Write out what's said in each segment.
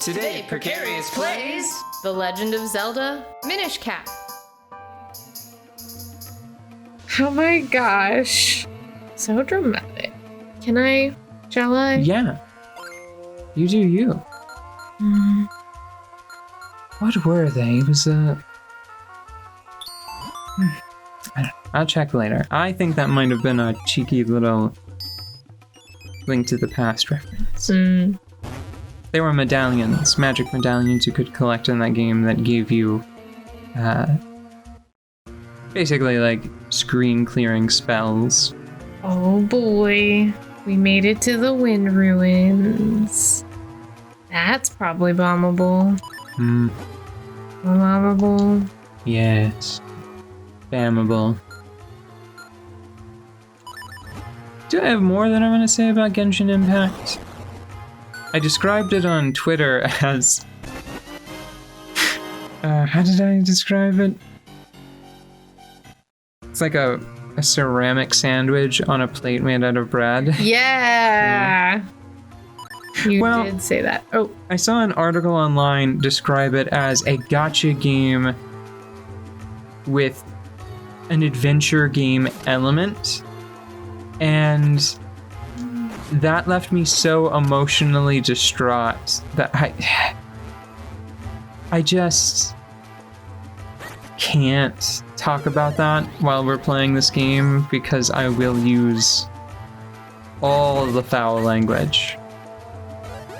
Today, Precarious plays The Legend of Zelda Minish Cap. Oh my gosh. So dramatic. Shall I? Yeah. You do you. What were they? It was I'll check later. I think that might have been a cheeky little Link to the Past reference. They were medallions, magic medallions you could collect in that game that gave you basically like screen clearing spells. Oh boy. We made it to the Wind Ruins. That's probably bombable. Bombable. Yes. Spammable. Do I have more that I'm going to say about Genshin Impact? I described it on Twitter as... how did I describe it? It's like a ceramic sandwich on a plate made out of bread. Yeah! You did say that. Oh. I saw an article online describe it as a gacha game with an adventure game element. And that left me so emotionally distraught that I just can't talk about that while we're playing this game because I will use all the foul language.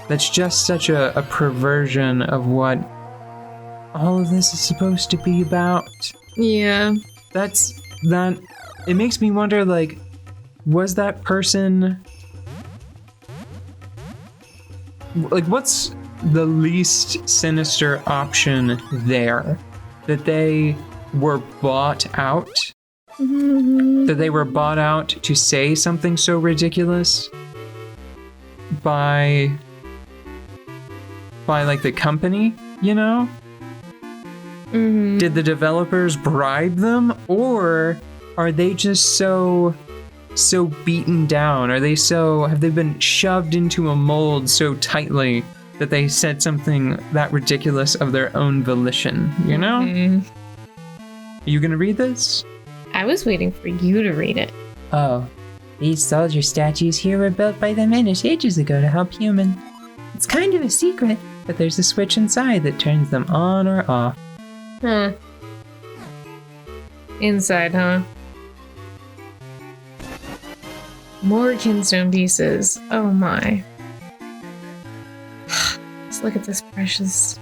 That's just such a perversion of what all of this is supposed to be about. Yeah. It makes me wonder, like, was that person... Like, what's the least sinister option there? That they were bought out? That they were bought out to say something so ridiculous? By like, the company, you know? Did the developers bribe them? Or are they just so beaten down? Have they been shoved into a mold so tightly that they said something that ridiculous of their own volition, you know? Are you gonna read this? I was waiting for you to read it. Oh, these soldier statues here were built by the Minish ages ago to help humans. It's kind of a secret, but there's a switch inside that turns them on or off. Huh. Inside, huh? More kinstone pieces. Oh my. Let's look at this precious.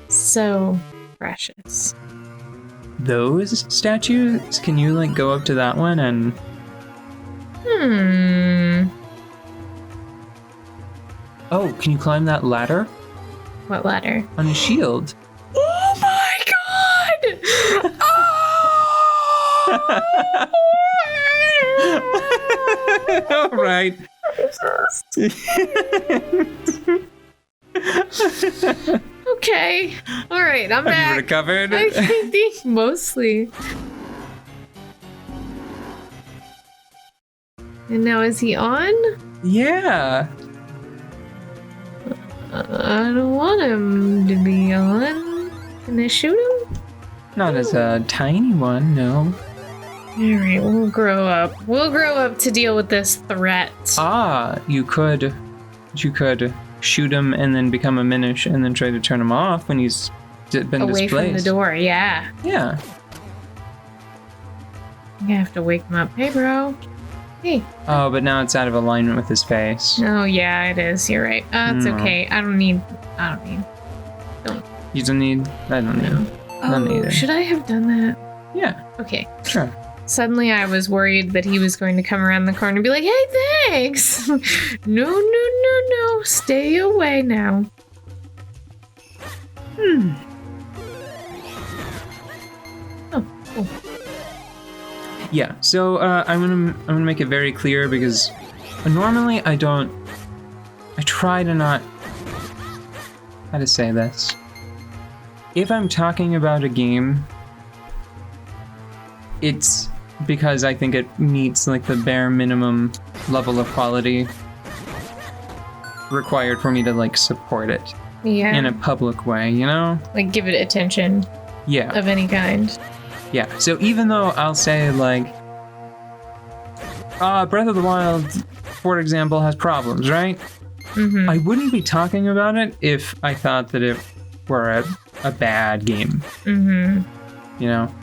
So precious. Those statues? Can you, like, go up to that one and... Oh, can you climb that ladder? What ladder? On a shield. Oh my god! Oh! All right. Okay. All right, I'm back. Have you recovered? I think mostly. And now is he on? Yeah. I don't want him to be on. Can I shoot him? Not as a tiny one, no. Alright, we'll grow up. We'll grow up to deal with this threat. Ah, you could shoot him and then become a Minish and then try to turn him off when he's been away displaced. from the door, yeah. Yeah. I'm gonna have to wake him up. Hey, bro. Hey. Oh, but now it's out of alignment with his face. Oh, yeah, it is. You're right. It's okay. I don't need. You don't need? I don't need. None either. Should I have done that? Yeah. Okay. Sure. Suddenly I was worried that he was going to come around the corner and be like, hey, thanks. No. Stay away now. Oh, cool. Yeah, so I'm gonna make it very clear because normally I try to not, how to say this. If I'm talking about a game, it's because I think it meets like the bare minimum level of quality required for me to like support it Yeah. in a public way, you know? Like give it attention Yeah. of any kind. Yeah. So even though I'll say like Breath of the Wild, for example, has problems, right? Mm-hmm. I wouldn't be talking about it if I thought that it were a bad game. Mm-hmm. You know?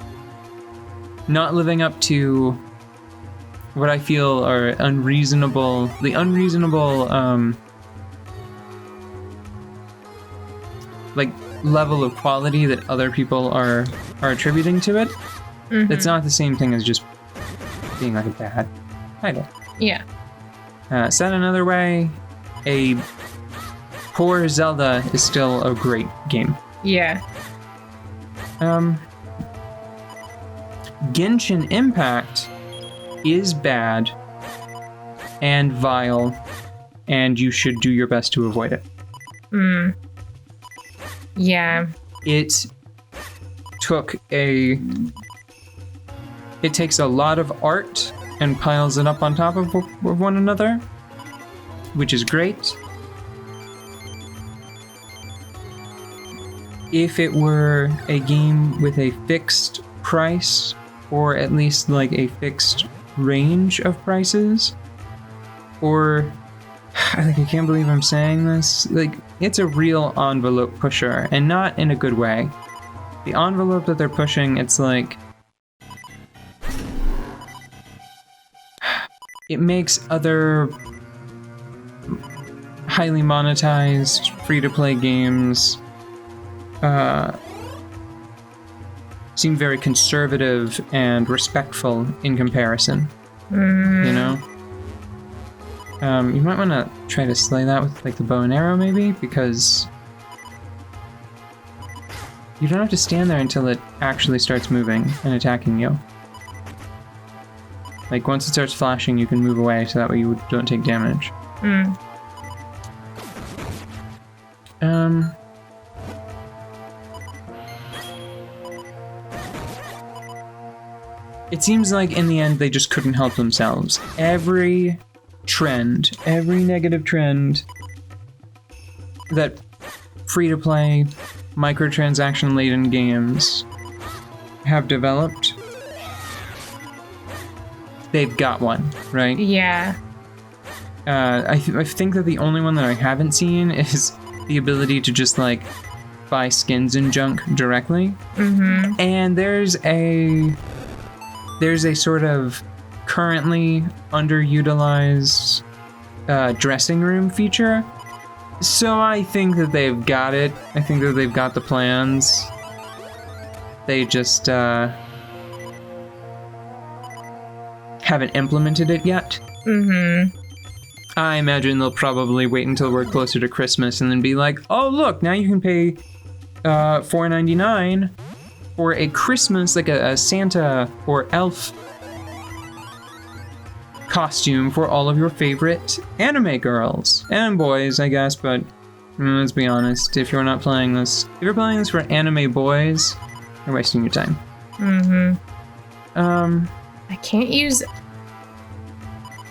Not living up to what I feel are unreasonable like level of quality that other people are attributing to it. Mm-hmm. It's not the same thing as just being like a bad title. Yeah. Said another way, a poor Zelda is still a great game. Yeah. Genshin Impact is bad and vile, and you should do your best to avoid it. Yeah. It takes a lot of art and piles it up on top of one another, which is great. If it were a game with a fixed price, or at least like a fixed range of prices, or I can't believe I'm saying this, like it's a real envelope pusher, and not in a good way. The envelope that they're pushing, it's like it makes other highly monetized free-to-play games seem very conservative and respectful in comparison. You know? You might want to try to slay that with like the bow and arrow maybe, because you don't have to stand there until it actually starts moving and attacking you. Like once it starts flashing, you can move away so that way you don't take damage. It seems like in the end they just couldn't help themselves. Every negative trend that free-to-play, microtransaction-laden games have developed, they've got one, right? Yeah. I think that the only one that I haven't seen is the ability to just like buy skins and junk directly. And there's a sort of currently underutilized dressing room feature. So I think that they've got it. I think that they've got the plans. They just haven't implemented it yet. I imagine they'll probably wait until we're closer to Christmas and then be like, oh look, now you can pay $4.99 for a Christmas, like a Santa or elf costume for all of your favorite anime girls and boys, I guess, but let's be honest, if you're playing this for anime boys, you're wasting your time. I can't use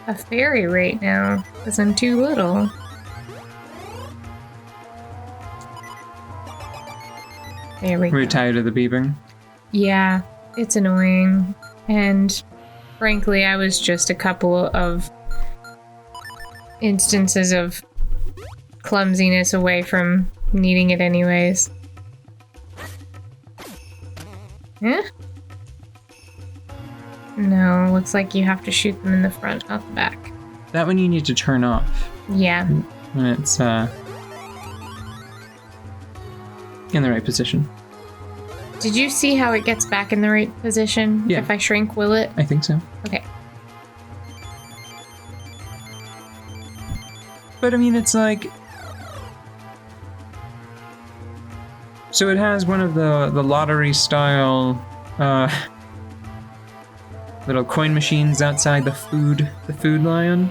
a fairy right now because I'm too little. There we go. We're tired of the beeping. Yeah, it's annoying. And frankly, I was just a couple of instances of clumsiness away from needing it anyways. Eh? No, looks like you have to shoot them in the front, not the back. That one you need to turn off. Yeah. When it's in the right position. Did you see how it gets back in the right position? Yeah. If I shrink, will it? I think so. Okay. But I mean, it's like... So it has one of the lottery style little coin machines outside the food lion.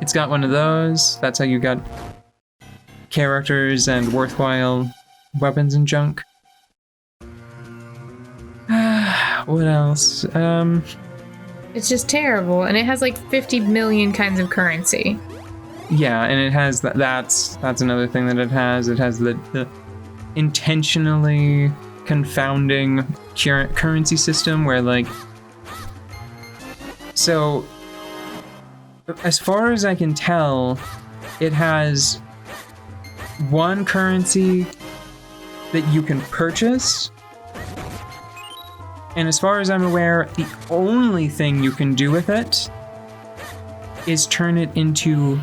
It's got one of those. That's how you got characters and worthwhile weapons and junk. What else? It's just terrible, and it has like 50 million kinds of currency. Yeah, and it has that's another thing that it has. It has the intentionally confounding currency system where, like, so as far as I can tell, it has one currency that you can purchase, and as far as I'm aware, the only thing you can do with it is turn it into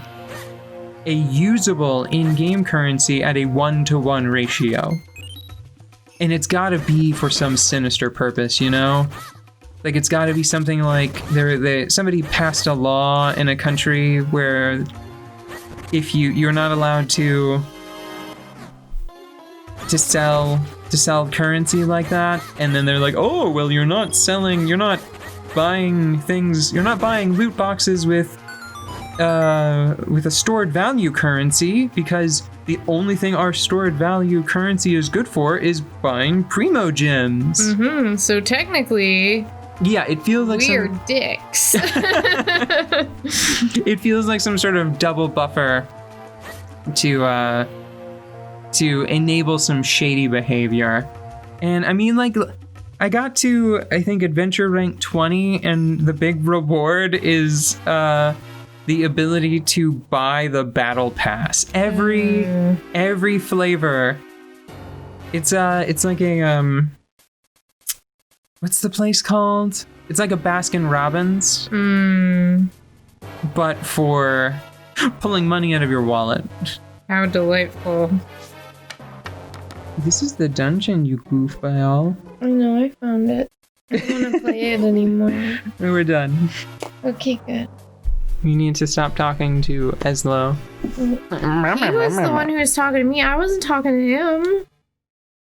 a usable in-game currency at a 1-to-1 ratio. And it's gotta be for some sinister purpose, you know? Like, it's gotta be something like somebody passed a law in a country where if you're not allowed to sell currency like that, and then they're like, oh, well, you're not buying loot boxes with a stored value currency, because the only thing our stored value currency is good for is buying primo gems. Mm-hmm. So technically, yeah, it feels like we're dicks. It feels like some sort of double buffer to enable some shady behavior. And I mean, like, I got to, I think, adventure rank 20, and the big reward is the ability to buy the battle pass. Every flavor. It's like a what's the place called? It's like a Baskin Robbins. But for pulling money out of your wallet. How delightful. This is the dungeon, you goofball. I know, I found it. I don't want to play it anymore. We're done. Okay, good. You need to stop talking to Eslo. He was the one who was talking to me. I wasn't talking to him.